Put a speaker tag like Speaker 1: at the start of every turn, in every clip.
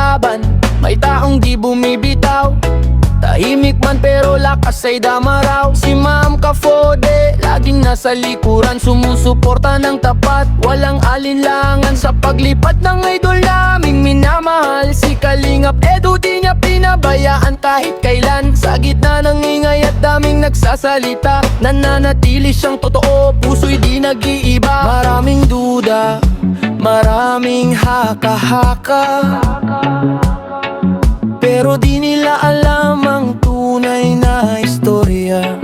Speaker 1: laban, may taong di bumibitaw. Tahimik man pero lakas ay damaraw. Si Ma'am Ka-Fode, laging nasa likuran, sumusuporta ng tapat, walang alinlangan sa paglipat ng idol naming minamahal. Si Kalingap Edu di niya pinabayaan kahit kailan. Sa gitna ng ingay at daming nagsasalita, nananatili siyang totoo, puso'y di nag-iiba. Maraming duda, maraming haka-haka, pero di nila alam ang tunay na istorya.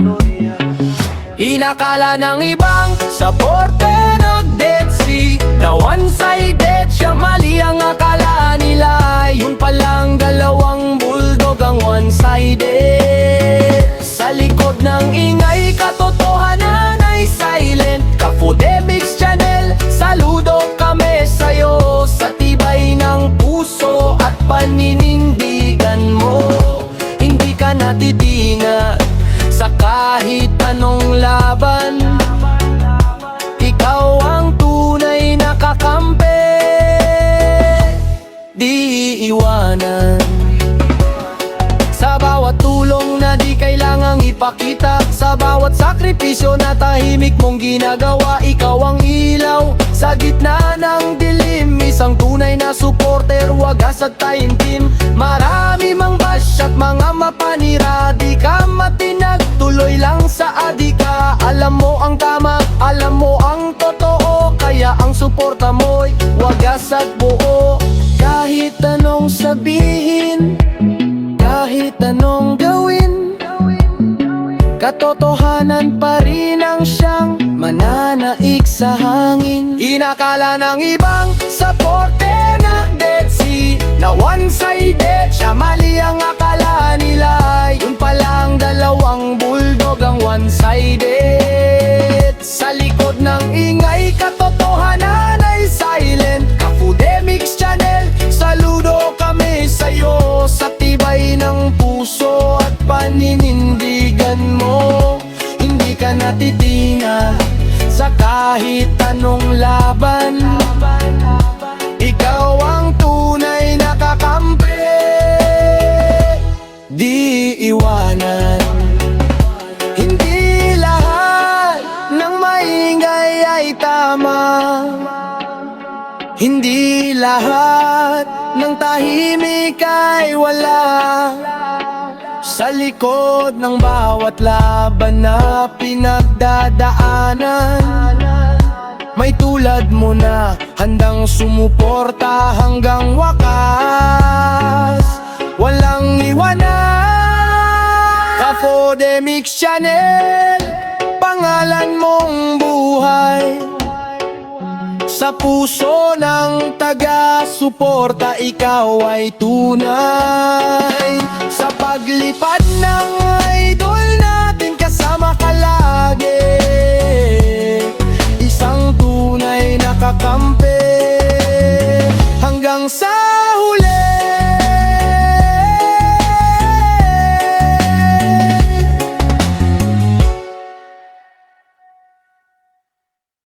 Speaker 1: Inakala ng ibang saporte nag-dead sea, na one-sided siya, mali ang akala nila. Yun palang dalawang bulldog ang one-sided. Sa likod ng ingay, katotohanan ay silent. Ka-Fode Mix Channel, saludo kami sa'yo. Sa tibay ng puso at paninindigan mo, hindi ka natitinag sa kahit anong laban. Ikaw ang tunay na kakampi, di iwanan. Sa bawat tulong na di kailangang ipakita, sa bawat sakripisyo na tahimik mong ginagawa, ikaw ang ilaw sa gitna ng dilim. Isang tunay na supporter, wagas at taimtim. Marami mang bash at mga mapanira, di ka matinag, tuloy lang sa adika. Alam mo ang tama, alam mo ang totoo, kaya ang suporta mo'y wagas at buo. Kahit anong sabihin, kahit anong gawin, katotohanan pa rin ang siyang mananaig sa hangin. Inakala ng ibang saporte na dead sea, na one-sided siya, mali ang akala nila. Yun palang dalawang bulldog ang one-sided. Sa likod ng ingay, katotohanan ay silent. Ka-Fode Mix Channel, saludo kami sa'yo. Sa tibay ng puso at paninindigan mo, hindi ka natitinag sa kahit anong laban. Ikaw ang tunay na kakampi, di iwanan. Hindi lahat ng maingay ay tama, hindi lahat ng tahimik ay wala. Sa likod ng bawat laban na pinagdadaanan, may tulad mo na handang sumuporta hanggang wakas. Walang iwanan. Ka-Fode Mix Channel, pangalan mong buhay. Sa puso ng taga-suporta, ikaw ay tunay. Sa paglipad ng idol natin, kasama ka lagi. Isang tunay na kakampi,